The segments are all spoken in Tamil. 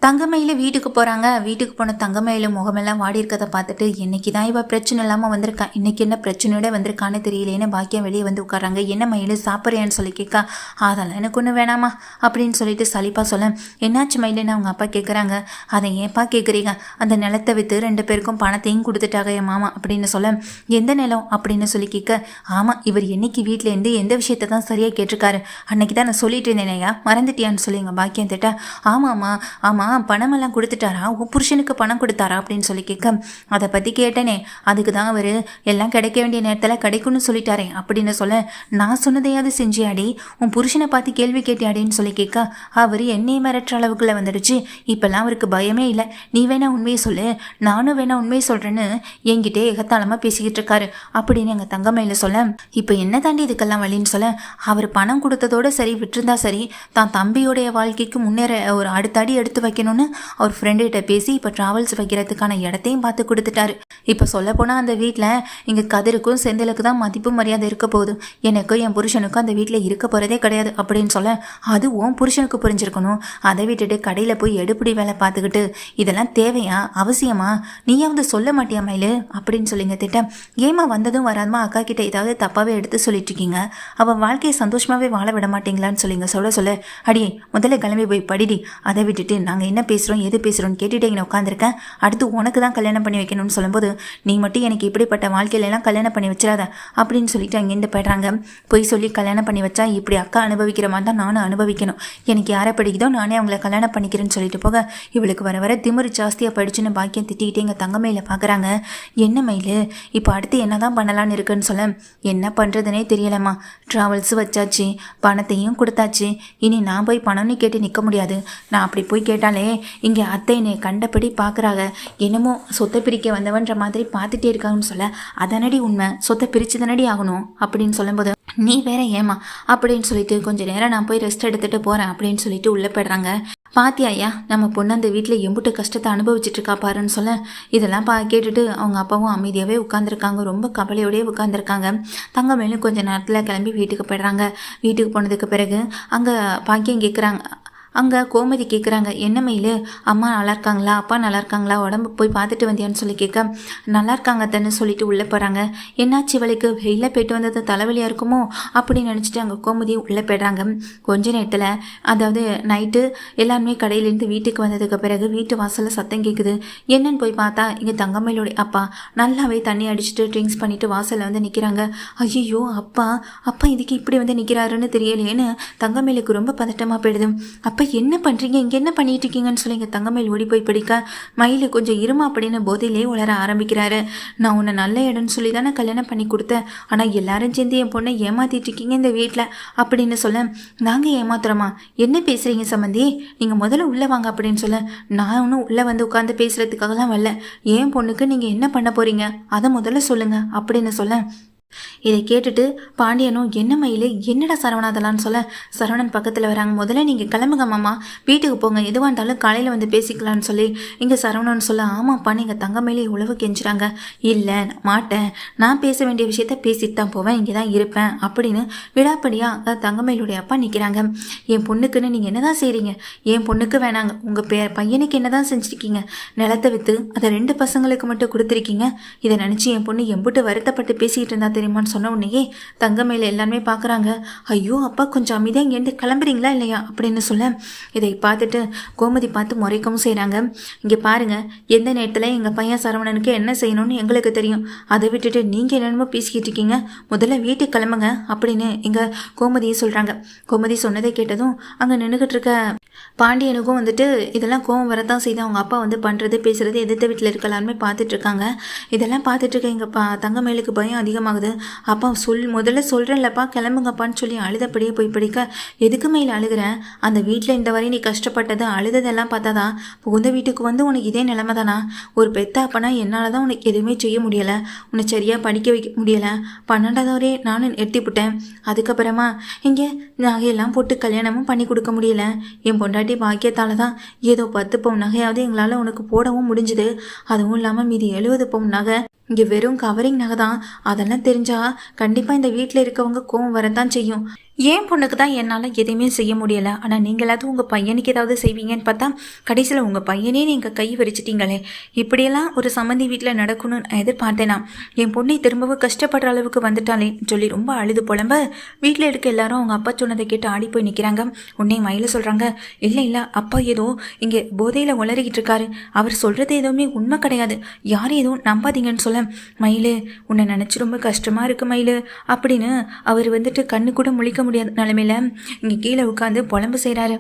தங்கமயில வீட்டுக்கு போகிறாங்க. வீட்டுக்கு போன தங்கமயில முகமெல்லாம் வாடி இருக்கதை பார்த்துட்டு இன்னைக்கு தான் இவள் பிரச்சனை இல்லாமல் வந்திருக்கா, இன்னைக்கு என்ன பிரச்சனையோட வந்திருக்கான்னு தெரியலேன்னு பாக்கியம் வெளியே வந்து உட்காராங்க. என்ன மயிலு சாப்பிட்றியான்னு சொல்லி கேட்கா. அதெல்லாம் எனக்கு ஒன்றும் வேணாமா அப்படின்னு சொல்லிட்டு சலிப்பா சொல்ல, என்னாச்சு மயிலுன்னு அவங்க அப்பா கேட்குறாங்க. அதை ஏன்ப்பா கேட்குறீங்க, அந்த நிலத்தை விற்று 2 பேருக்கும் பணத்தையும் கொடுத்துட்டாங்க என் மாமா அப்படின்னு சொல்ல, எந்த நிலம் அப்படின்னு சொல்லி கேட்க, ஆமாம் இவர் என்னைக்கு வீட்டிலேருந்து எந்த விஷயத்தை தான் சரியாக கேட்டிருக்காரு, அன்னைக்கு தான் நான் சொல்லிட்டு இருந்தேனையா மறந்துட்டியான்னு சொல்லி எங்கள் பாக்கியம் திட்ட, ஆமாம்மா ஆமாம் பணமெல்லாம் கொடுத்துட்டாரா, உன் புருஷனுக்கு பணம் கொடுத்தாரா அப்படின்னு சொல்லி கேட்க, அதை பற்றி கேட்டேனே, அதுக்கு தான் அவர் எல்லாம் கிடைக்க வேண்டிய நேரத்தில் கிடைக்கும்னு சொல்லிட்டாரே அப்படின்னு சொல்ல, நான் சொன்னதையாவது செஞ்சியாடி, உன் புருஷனை பார்த்து கேள்வி கேட்டியாடின்னு சொல்லி கேட்க, அவர் என்னை மிரட்டுற அளவுக்குள்ள வந்துடுச்சு, இப்போல்லாம் அவருக்கு பயமே இல்லை, நீ வேணா உண்மையை சொல்லு, நானும் வேணா உண்மையை சொல்கிறேன்னு என்கிட்டே எகத்தாளமாக பேசிக்கிட்டு இருக்காரு அப்படின்னு எங்கள் தங்கமயில சொல்ல, இப்போ என்ன தாண்டி இதுக்கெல்லாம் வழின்னு சொல்ல, அவர் பணம் கொடுத்ததோட சரி விட்டுருந்தா சரி, தான் தம்பியோடைய வாழ்க்கைக்கு முன்னேற ஒரு அடுத்த அடி எடுத்து வைக்கணும்னு அவர் ஃப்ரெண்டுகிட்ட பேசி இப்போ ட்ராவல்ஸ் வைக்கிறதுக்கான இடத்தையும் பார்த்து கொடுத்துட்டாரு. இப்போ சொல்லப்போனால் அந்த வீட்டில் இங்கே கதிருக்கும் செந்திலுக்கு தான் மதிப்பு மரியாதை இருக்க போகுது, எனக்கும் என் புருஷனுக்கும் அந்த வீட்டில் இருக்க போகிறதே கிடையாது அப்படின்னு சொல்ல, அதுவும் புருஷனுக்கு புரிஞ்சிருக்கணும், அதை விட்டுட்டு கடையில் போய் எடுப்படி வேலை பார்த்துக்கிட்டு இதெல்லாம் தேவையா அவசியமா, நீயாவது சொல்ல மாட்டியா மயிலு அப்படின்னு சொல்லிங்க திட்டம். ஏமா வந்ததும் வராதுமா அக்கா கிட்ட ஏதாவது தப்பாகவே எடுத்து சொல்லிட்டு இருக்கீங்க, அவள் வாழ்க்கையை சந்தோஷமாகவே வாழ விட மாட்டீங்களான்னு சொல்லிங்க சொல்ல அடியே முதல்ல கிளம்பி போய் படிடி, அதை விட்டுட்டு நாங்கள் என்ன பேசுகிறோம் எது பேசுகிறோன்னு கேட்டுட்டு இங்கே உட்காந்துருக்கேன், அடுத்து உனக்கு தான் கல்யாணம் பண்ணி வைக்கணும்னு சொல்லும்போது, நீ மட்டும் எனக்கு இப்படிப்பட்ட வாழ்க்கையிலலாம் கல்யாணம் பண்ணி வச்சிடாத அப்படின்னு சொல்லிட்டு அங்கேருந்து போய்ட்றாங்க. போய் சொல்லி கல்யாணம் பண்ணி வச்சா இப்படி அக்கா அனுபவிக்கிற மாதிரி தான் நானும் அனுபவிக்கணும், எனக்கு யாரை பிடிக்குதோ நானே அவங்கள கல்யாணம் பண்ணிக்கிறேன்னு சொல்லிட்டு போக, இவளுக்கு வர திமிரு ஜாஸ்தியாக படிச்சுன்னு பாக்கியம் திட்டிக்கிட்டே எங்கள் தங்கமயில பார்க்குறாங்க. என்ன மயிலு இப்போ அடுத்து என்ன தான் பண்ணலான்னு இருக்குன்னு சொல்ல, என்ன பண்ணுறதுனே தெரியலம்மா, ட்ராவல்ஸ் வச்சாச்சு, பணத்தையும் கொடுத்தாச்சு, இனி நான் போய் பணம்னு கேட்டு நிற்க முடியாது, நான் அப்படி போய் கேட்டாலே இங்கே அத்தை என்னை கண்டபடி பார்க்குறாங்க, என்னமோ சொத்தை பிரிக்க வந்தவன்ற மாதிரி பார்த்துட்டே இருக்காங்கன்னு சொல்ல, அதனடி உண்மை, சொத்தை பிரித்து தானடி ஆகணும் அப்படின்னு சொல்லும்போது, நீ வேற ஏமா அப்படின்னு சொல்லிட்டு கொஞ்சம் நேரம் நான் போய் ரெஸ்ட் எடுத்துகிட்டு போகிறேன் அப்படின்னு சொல்லிட்டு உள்ளே போய்ட்றாங்க. பாத்தியாயா நம்ம பொண்ணு அந்த வீட்டில் எம்புட்டு கஷ்டத்தை அனுபவிச்சுட்டு இருக்கா பாருன்னு சொல்ல, இதெல்லாம் கேட்டுட்டு அவங்க அப்பாவும் அமைதியாகவே உட்காந்துருக்காங்க, ரொம்ப கவலையோடய உட்காந்துருக்காங்க. தங்கமயிலும் கொஞ்சம் நேரத்தில் கிளம்பி வீட்டுக்கு போய்ட்றாங்க. வீட்டுக்கு போனதுக்கு பிறகு அங்கே பாக்கியம் கேட்குறாங்க, அங்கே கோமதி கேட்குறாங்க, என்ன மயிலு அம்மா நல்லா இருக்காங்களா, அப்பா நல்லா இருக்காங்களா, உடம்பு போய் பார்த்துட்டு வந்தியான்னு சொல்லி கேட்க, நல்லா இருக்காங்க தன்னு சொல்லிட்டு உள்ளே போகிறாங்க. என்னாச்சு இவளுக்கு வெளியில் போய்ட்டு வந்தது தலைவலியாக இருக்குமோ அப்படின்னு நினச்சிட்டு அங்கே கோமதி உள்ளே போய்ட்றாங்க. கொஞ்ச நேரத்தில் அதாவது நைட்டு எல்லாருமே கடையிலேருந்து வீட்டுக்கு வந்ததுக்கு பிறகு வீட்டு வாசலில் சத்தம் கேட்குது. என்னன்னு போய் பார்த்தா இங்கே தங்கமயிலோடைய அப்பா நல்லாவே தண்ணி அடிச்சுட்டு ட்ரிங்க்ஸ் பண்ணிவிட்டு வாசலில் வந்து நிற்கிறாங்க. ஐயோ அப்பா அப்பா இதுக்கு இப்படி வந்து நிற்கிறாருன்னு தெரியலையேன்னு தங்கமயிலுக்கு ரொம்ப பதட்டமாக போயிடுது. அப்போ என்ன பண்ணுறீங்க, இங்கே என்ன பண்ணிட்டு இருக்கீங்கன்னு சொல்லி எங்கள் தங்கமயில் ஓடி போய் படிக்க, மயில் கொஞ்சம் இருமா அப்படின்னு போதையிலே உளர ஆரம்பிக்கிறாரு. நான் உன்னை நல்ல இடம்னு சொல்லி தானே கல்யாணம் பண்ணி கொடுத்தேன், ஆனால் எல்லாரும் சேர்ந்து என் பொண்ணை ஏமாத்திட்டு இருக்கீங்க இந்த வீட்டில் அப்படின்னு சொல்ல, நாங்கள் ஏமாத்துறோமா, என்ன பேசுகிறீங்க சம்மந்தி, நீங்கள் முதல்ல உள்ளே வாங்க அப்படின்னு சொல்ல, நான் ஒன்றும் உள்ளே வந்து உட்காந்து பேசுகிறதுக்காகலாம் வரல, என் பொண்ணுக்கு நீங்கள் என்ன பண்ண போகிறீங்க அதை முதல்ல சொல்லுங்கள் அப்படின்னு சொல்ல, இதை கேட்டுட்டு பாண்டியனும் என்ன மயிலு என்னடா சரவணாதலான்னு சொல்ல, சரவணன் பக்கத்தில் வராங்க. முதல்ல நீங்கள் கிளம்புங்க மாமா, வீட்டுக்கு போங்க, எதுவாக இருந்தாலும் காலையில் வந்து பேசிக்கலான்னு சொல்லி இங்கே சரவணன் சொல்ல, ஆமாப்பா நீங்கள் தங்கமயிலே உழவு கெஞ்சுறாங்க, இல்லை மாட்டேன், நான் பேச வேண்டிய விஷயத்த பேசிட்டு தான் போவேன், இங்கே தான் இருப்பேன் அப்படின்னு விடாப்படியாக தங்கமயிலுடைய அப்பா நிற்கிறாங்க. என் பொண்ணுக்குன்னு நீங்கள் என்ன தான் செய்கிறீங்க, என் பொண்ணுக்கு வேணாங்க, உங்கள் பையனுக்கு என்ன தான் செஞ்சுருக்கீங்க, நிலத்தை விற்று அதை 2 பசங்களுக்கு மட்டும் கொடுத்துருக்கீங்க, இதை நினச்சி என் பொண்ணு எம்புட்டு வருத்தப்பட்டு பேசிக்கிட்டு இருந்தா தெரியுமான்னு சொன்ன உடனேயே தங்கமயில எல்லாருமே பார்க்குறாங்க. ஐயோ அப்பா கொஞ்சம் அமைதியாக இங்கேருந்து கிளம்புறீங்களா இல்லையா அப்படின்னு சொல்ல, இதை பார்த்துட்டு கோமதி பார்த்து முறைக்கவும் செய்கிறாங்க. இங்கே பாருங்கள், எந்த நேரத்தில் எங்கள் பையன் சரவணனுக்கு என்ன செய்யணும்னு எங்களுக்கு தெரியும், அதை விட்டுட்டு நீங்கள் என்னென்னமோ பேசிக்கிட்டு இருக்கீங்க, முதல்ல வீட்டுக்கு கிளம்புங்க அப்படின்னு எங்கள் கோமதியை சொல்கிறாங்க. கோமதி சொன்னதை கேட்டதும் அங்கே நின்றுக்கிட்டு இருக்க பாண்டியனுக்கும் வந்துட்டு இதெல்லாம் கோவம் வரதான் செய்து அவங்க அப்பா வந்து பண்ணுறது பேசுகிறது எதிர்த்த வீட்டில் இருக்கலாமே பார்த்துட்ருக்காங்க. இதெல்லாம் பார்த்துட்ருக்க எங்கள் தங்கமயிலுக்கு பயம் அதிகமாகுது. அப்பா முதல்ல சொல்கிறேன்லப்பா கிளம்புங்கப்பான்னு சொல்லி அழுதப்படியே போய் படிக்க, எதுக்கு மேலே அழுகிறேன், அந்த வீட்டில் இந்த வரை நீ கஷ்டப்பட்டது அழுததெல்லாம் பார்த்தாதான் புகுந்த வீட்டுக்கு வந்து உனக்கு இதே நிலைமை தானா, ஒரு பெத்த அப்பனா என்னால் தான் உனக்கு எதுவுமே செய்ய முடியலை, உன்னை சரியாக படிக்க வைக்க முடியலை, 12வது வரை நானும் எட்டிவிட்டேன், அதுக்கப்புறமா இங்கே நகையெல்லாம் போட்டு கல்யாணமும் பண்ணி கொடுக்க முடியல, என் பொண்டாட்டி பாக்கியத்தால் தான் ஏதோ 10 பவுன் நகையாவது எங்களால் உனக்கு போடவும் முடிஞ்சுது, அதுவும் இல்லாமல் மீதி 70 பவுன் நகை இங்கே வெறும் கவரிங் நகை தான், அதெல்லாம் தெரிஞ்சா கண்டிப்பாக இந்த வீட்டில் இருக்கவங்க கோவம் வரத்தான் செய்யும், என் பொண்ணுக்கு தான் என்னால் எதையுமே செய்ய முடியலை. ஆனால் நீங்களாவது உங்கள் பையனுக்கு ஏதாவது செய்வீங்கன்னு பார்த்தா கடைசியில் உங்கள் பையனே நீங்கள் கை வரிச்சிட்டிங்களே. இப்படியெல்லாம் ஒரு சம்மந்தி வீட்டில் நடக்கணும்னு எதிர்பார்த்தேனா? என் பொண்ணை திரும்பவும் கஷ்டப்படுற அளவுக்கு வந்துட்டாலே சொல்லி ரொம்ப அழுது புலம்ப வீட்டில் இருக்க எல்லாரும் அவங்க அப்பா சொன்னதை கேட்டு ஆடி போய் நிற்கிறாங்க. உன்னை மயில சொல்கிறாங்க, இல்லை அப்பா ஏதோ இங்கே போதையில் உளறிக்கிட்டு இருக்காரு, அவர் சொல்கிறது எதுவுமே உண்மை கிடையாது, யாரும் எதுவும் நம்பாதீங்கன்னு சொல்ல, மயிலு உன்னை நினச்சி ரொம்ப கஷ்டமாக இருக்கு மயிலு அப்படின்னு அவர் வந்துட்டு கண்ணு கூட முழிக்க முடியாத நிலைமையில இங்கே கீழே உட்காந்து புலம்பு செய்கிறாரு.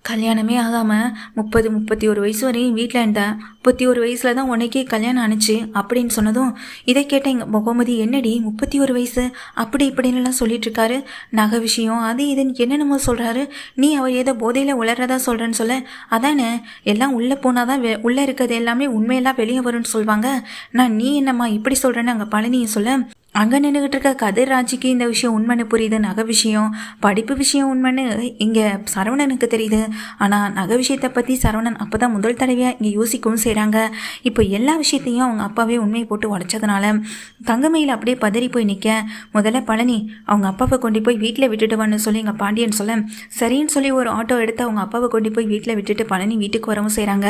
கல்யாணமே ஆகாமல் 31 வயசு வரையும் வீட்டில் இருந்தேன், 31 வயசில் தான் உனக்கே கல்யாணம் ஆணுச்சு அப்படின்னு சொன்னதும் இதை கேட்ட எங்கள் கோமதி, என்னடி 31 வயசு அப்படி இப்படின்னுலாம் சொல்லிட்டு இருக்காரு, நகை விஷயம் அது இதுன்னு என்னென்னமோ சொல்கிறாரு, நீ அவர் ஏதோ போதையில் உளறதா சொல்கிறேன்னு சொல்ல, அதானே எல்லாம் உள்ளே போனால் தான் உள்ளே இருக்கிறது எல்லாமே உண்மையெல்லாம் வெளியே வரும்னு சொல்லுவாங்க, நான் நீ என்னம்மா இப்படி சொல்கிறேன்னு அங்கே பழனியை சொல்ல, அங்கே நின்றுக்கிட்டு இருக்க கதிர்ராஜிக்கு இந்த விஷயம் உண்மைன்னு புரியுது, நகை விஷயம் படிப்பு விஷயம் உண்மைன்னு இங்கே சரவணனுக்கு தெரியுது. ஆனால் நகை விஷயத்தை பற்றி சரவணன் அப்போ தான் முதல் தடவையாக இங்கே யோசிக்கவும் செய்கிறாங்க. இப்போ எல்லா விஷயத்தையும் அவங்க அப்பாவே உண்மையை போட்டு உடைச்சதுனால தங்கமயில் அப்படியே பதறி போய் நிற்க, முதல்ல பழனி அவங்க அப்பாவை கொண்டு போய் வீட்டில் விட்டுட்டுவான்னு சொல்லி எங்கள் பாண்டியன் சொல்ல, சரின்னு சொல்லி ஒரு ஆட்டோ எடுத்து அவங்க அப்பாவை கொண்டு போய் வீட்டில் விட்டுட்டு பழனி வீட்டுக்கு வரவும் செய்கிறாங்க.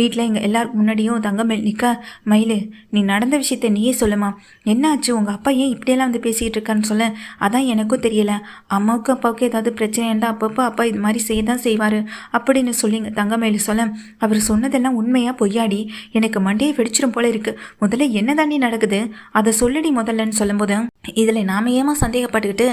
வீட்டில் இங்கே எல்லாரும் முன்னாடியும் தங்கமயில் நிற்க, மயிலு நீ நடந்த விஷயத்த நீயே சொல்லுமா, என்னாச்சு உங்கள் அப்பா ஏன் இப்படியெல்லாம் வந்து பேசிக்கிட்டு இருக்கான்னு சொல்ல, அதான் எனக்கும் தெரியல, அம்மாவுக்கும் அப்பாவுக்கும் ஏதாவது பிரச்சனை இருந்தால் அப்பப்போ அப்பா இது மாதிரி செய்ய தான் செய்வார் அப்படின்னு சொல்லிங்க தங்கமயில் சொல்ல, அவர் சொன்னதெல்லாம் உண்மையாக பொய்யாடி, எனக்கு மண்டையை வெடிச்சிடும் போல இருக்கு, முதல்ல என்ன தாண்டி நடக்குது அதை சொல்லடி முதல்லன்னு சொல்லும்போது, இதில் நாம ஏமா சந்தேகப்பட்டுக்கிட்டு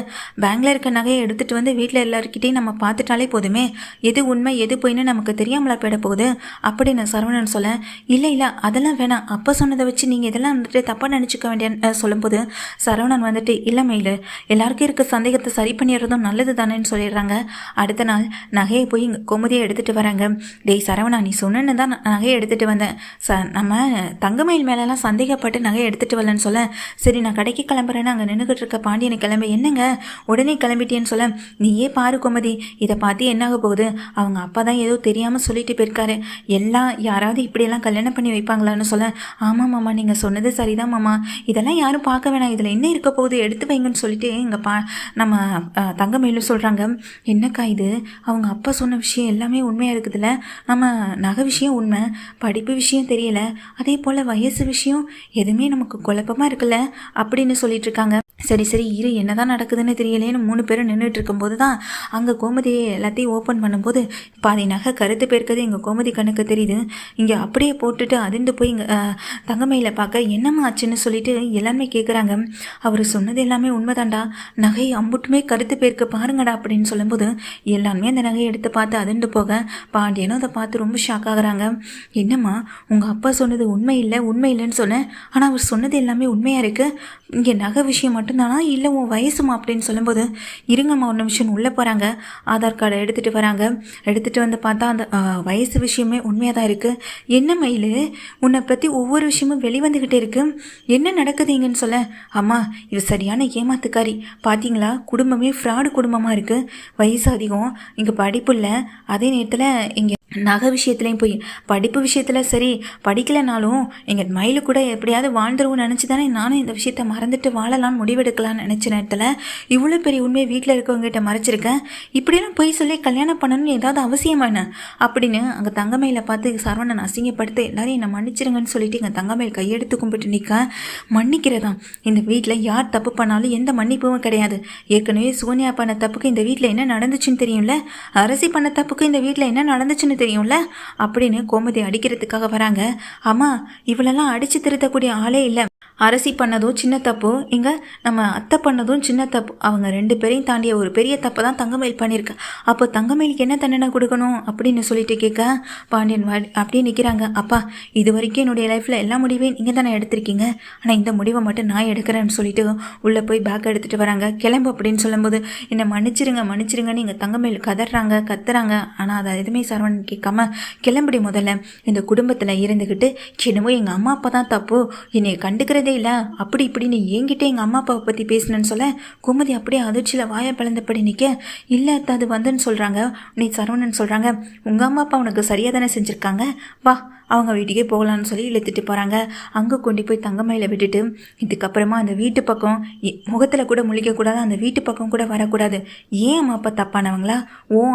பேங்க்ல இருக்க நகையை எடுத்துகிட்டு வந்து வீட்டில் எல்லாருக்கிட்டையும் நம்ம பார்த்துட்டாலே போதுமே, எது உண்மை எது பொய்ன்னு நமக்கு தெரியாமலா போயிட போகுது அப்படின்னு சரவணன் சொல்ல, இல்லை அதெல்லாம் வேணாம், அப்பா சொன்னதை வச்சு நீங்கள் இதெல்லாம் வந்துட்டு தப்பாக நினச்சிக்க வேண்டிய சொல்லும்போது சரவணன் வந்துட்டு, இல்லை மயில் எல்லாருக்கும் இருக்க சந்தேகத்தை சரி பண்ணிடுறதும் நல்லது தானேன்னு சொல்லிடுறாங்க. அடுத்த நாள் நகையை போய் இங்கே கோமதியை எடுத்துகிட்டு வராங்க. டேய் சரவணா, நீ சொன்னு தான் நகையை எடுத்துகிட்டு வந்தேன், நம்ம தங்கமயில் மேலெல்லாம் சந்தேகப்பட்டு நகையை எடுத்துகிட்டு வரலன்னு சொல்ல, சரி நான் கடைக்கு கிளம்புறேன்னு அங்கே நின்றுக்கிட்டு இருக்க பாண்டியனை கிளம்ப, என்னங்க உடனே கிளம்பிட்டேன்னு சொல்ல, நீயே பாரு கோமதி இதை பார்த்து என்னாக போகுது, அவங்க அப்பா தான் ஏதோ தெரியாமல் சொல்லிட்டு போயிருக்காரு, எல்லாம் யாராவது இப்படியெல்லாம் கல்யாணம் பண்ணி வைப்பாங்களான்னு சொல்ல, ஆமாம் மாமா நீங்கள் சொன்னது சரிதான் மாமா, இதெல்லாம் யாரும் பார்க்க வேணாம், இதில் என்ன இருக்க போகுது எடுத்து வைங்கன்னு சொல்லிட்டு இங்கே நம்ம தங்கமயிலும் சொல்கிறாங்க. என்னக்கா இது, அவங்க அப்பா சொன்ன விஷயம் எல்லாமே உண்மையாக இருக்குதுல்ல, நம்ம நகை விஷயம் உண்மை, படிப்பு விஷயம் தெரியல, அதே போல் வயசு விஷயம் எதுவுமே நமக்கு குழப்பமாக இருக்குல்ல அப்படின்னு சொல்லிட்டு இருக்காங்க. சரி இரு என்னதான் நடக்குதுன்னு தெரியலேன்னு 3 பேரும் நின்றுட்டு இருக்கும்போது தான் அங்கே கோமதியை எல்லாத்தையும் ஓப்பன் பண்ணும்போது பாதி நகை கருத்து போயிருக்கிறது எங்கள் கோமதி கண்ணுக்கு தெரியுது. இங்கே அப்படியே போட்டுட்டு அதிர்ந்து போய் இங்கே தங்கமயில பார்க்க என்னம்மா ஆச்சுன்னு சொல்லிட்டு எல்லாருமே கேட்குறாங்க. அவர் சொன்னது எல்லாமே உண்மைதான்டா, நகை அம்புட்டுமே கருத்து போயிருக்கு பாருங்கடா அப்படின்னு சொல்லும்போது எல்லாருமே அந்த நகையை எடுத்து பார்த்து அதிர்ந்து போக பாண்டியனும் அதை பார்த்து ரொம்ப ஷாக் ஆகுறாங்க. என்னம்மா உங்கள் அப்பா சொன்னது உண்மை இல்லைன்னு சொன்னேன், ஆனால் அவர் சொன்னது எல்லாமே உண்மையாக இருக்குது, இங்கே நகை விஷயம் மட்டும்தானா இல்லை உன் வயசுமா அப்படின்னு சொல்லும்போது, இருங்கம்மா ஒரு நிமிஷம் உள்ளே போகிறாங்க, ஆதார் கார்டை எடுத்துகிட்டு வராங்க. எடுத்துகிட்டு வந்து பார்த்தா அந்த வயசு விஷயமே உண்மையாக தான் இருக்குது. என்ன மயில் உன்னை பற்றி ஒவ்வொரு விஷயமும் வெளிவந்துக்கிட்டே இருக்குது, என்ன நடக்குதுங்கன்னு சொல்ல, அம்மா இது சரியான ஏமாத்துக்காரி, பார்த்தீங்களா குடும்பமே ஃப்ராடு குடும்பமாக இருக்குது, வயசு அதிகம், இங்கே படிப்பு இல்லை, அதே நேரத்தில் இங்கே நகை விஷயத்துலையும் போய் படிப்பு விஷயத்தில் சரி படிக்கலைனாலும் எங்கள் மயிலு கூட எப்படியாவது வாழ்ந்துருவோம்னு நினச்சி தானே நானும் இந்த விஷயத்த மறந்துட்டு வாழலான்னு முடிவெடுக்கலான்னு நினச்ச நேரத்தில் இவ்வளோ பெரிய உண்மையை வீட்டில் இருக்கவங்ககிட்ட மறைச்சிருக்கேன், இப்படியெல்லாம் போய் சொல்லி கல்யாணம் பண்ணணும்னு ஏதாவது அவசியமான அப்படின்னு அங்கே தங்கமயில பார்த்து சரவணன் அசிங்கப்படுத்த எல்லாரையும் என்னை மன்னிச்சிருங்கன்னு சொல்லிட்டு எங்கள் தங்கமயில் கையெடுத்து கும்பிட்டு நிற்க, மன்னிக்கிறதான் இந்த வீட்டில் யார் தப்பு பண்ணாலும் எந்த மன்னிப்பும் கிடையாது, ஏற்கனவே சோனியா பண்ண தப்புக்கு இந்த வீட்டில் என்ன நடந்துச்சுன்னு தெரியும்ல, அரசி பண்ண தப்புக்கு இந்த வீட்டில் என்ன நடந்துச்சுன்னு தெரியும்ல அப்படின்னு கோமதி அடிக்கிறதுக்காக வராங்க. ஆமா இவளெல்லாம் அடிச்சு திருத்தக்கூடிய ஆளே இல்லை, அரசி பண்ணதும் சின்ன தப்பு, இங்கே நம்ம அத்தை பண்ணதும் சின்ன தப்பு, அவங்க 2 பேரையும் தாண்டிய ஒரு பெரிய தப்பை தான் தங்கமயில் பண்ணியிருக்க, அப்போ தங்கமயிலுக்கு என்ன தண்டனை கொடுக்கணும் அப்படின்னு சொல்லிட்டு கேட்க பாண்டியன் அப்படியே நிற்கிறாங்க. அப்பா இது வரைக்கும் என்னுடைய லைஃப்பில் எல்லா முடிவையும் நீங்கள் தானே எடுத்திருக்கீங்க, ஆனால் இந்த முடிவை மட்டும் நான் எடுக்கிறேன்னு சொல்லிட்டு உள்ளே போய் பேக் எடுத்துகிட்டு வராங்க. கிளம்பு அப்படின்னு சொல்லும்போது என்னை மன்னிச்சிருங்கன்னு இங்கே தங்கமயில் கத்துறாங்க. ஆனால் அதை எதுவுமே சரவணன் கேட்காம, கிளம்புடி முதல்ல, இந்த குடும்பத்தில் இருந்துக்கிட்டு என்னமோ எங்கள் அம்மா அப்பா தான் தப்பு, என்னை கண்டுக்கிறதே இல்லை அப்படி இப்படின்னு என்கிட்ட எங்கள் அம்மா அப்பாவை பற்றி பேசினேன்னு சொல்ல, கோமதி அப்படியே அதிர்ச்சியில் வாயை பிளந்தபடி நிற்க, இல்லை அது வந்துன்னு சொல்கிறாங்க. நீ சரவணன் சொல்கிறாங்க, உங்கள் அம்மா அப்பா உனக்கு சரியாக தானே செஞ்சுருக்காங்க, வா அவங்க வீட்டுக்கே போகலான்னு சொல்லி இழுத்துட்டு போகிறாங்க. அங்கே கொண்டு போய் தங்கமயில விட்டுட்டு இதுக்கப்புறமா அந்த வீட்டு பக்கம் முகத்தில் கூட முழிக்கக்கூடாது, அந்த வீட்டு பக்கம் கூட வரக்கூடாது. ஏன் அம்மா அப்பா தப்பானவங்களா?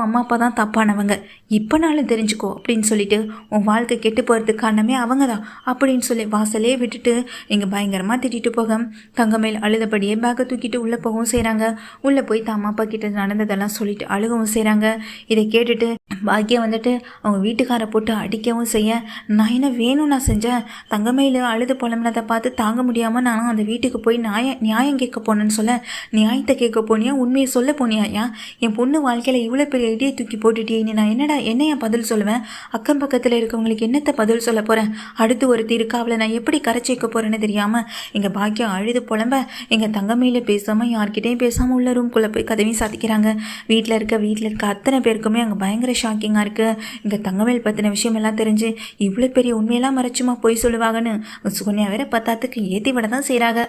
அம்மா அப்பா தான் தப்பானவங்க, இப்போனாலும் தெரிஞ்சுக்கோ அப்படின்னு சொல்லிட்டு உன் வாழ்க்கை கெட்டு போகிறதுக்கு காரணமே அவங்க தான் அப்படின்னு சொல்லி வாசலே விட்டுட்டு இங்கே பயங்கரமாக திட்டிட்டு போக தங்கமயில் அழுதபடியே பேக்கை தூக்கிட்டு உள்ளே போகவும் செய்கிறாங்க. உள்ளே போய் தான் அம்மா அப்பா கிட்ட நடந்ததெல்லாம் சொல்லிட்டு அழுகவும் செய்கிறாங்க. இதை கேட்டுட்டு பாக்கியம் வந்துட்டு அவங்க வீட்டுக்காரை போட்டு அடிக்கவும் செய்ய, நான் என்ன வேணும் நான் செஞ்சேன், தங்கமயில் அழுது புலம்புனதை பார்த்து தாங்க முடியாமல் நானும் அந்த வீட்டுக்கு போய் நியாயம் கேட்க போனேன்னு சொல்ல, நியாயத்தை கேட்க போனியா, உண்மையை சொல்ல போனியா? என் பொண்ணு வாழ்க்கையில் இவ்வளோ பெரிய இடியை தூக்கி போட்டுட்டே நீ நான் என்னையா பதில் சொல்லுவேன்? அக்கம் பக்கத்தில் இருக்கவங்களுக்கு என்னத்தை பதில் சொல்ல போகிறேன்? அடுத்து ஒரு திருக்காவலை நான் எப்படி கரைச்சிக்க போகிறேன்னு தெரியாமல் எங்கள் பாக்கியம் அழுது புலம்ப எங்கள் தங்கமயில பேசாமல் யார்கிட்டையும் பேசாமல் உள்ள ரூம்குள்ளே போய் கதவையும் சாத்திக்கிறாங்க. வீட்டில் இருக்க அத்தனை பேருக்குமே அங்கே பயங்கர ஷாக்கிங்காக இருக்குது. இங்கே தங்கமயில் பற்றின விஷயம் எல்லாம் தெரிஞ்சு இவ்வளோ பெரிய உண்மையெல்லாம் மறைச்சுமா போய் சொல்லுவாங்கன்னு சுகன்யா வேற பத்தாத்துக்கு ஏற்றி விட தான் செய்கிறாங்க.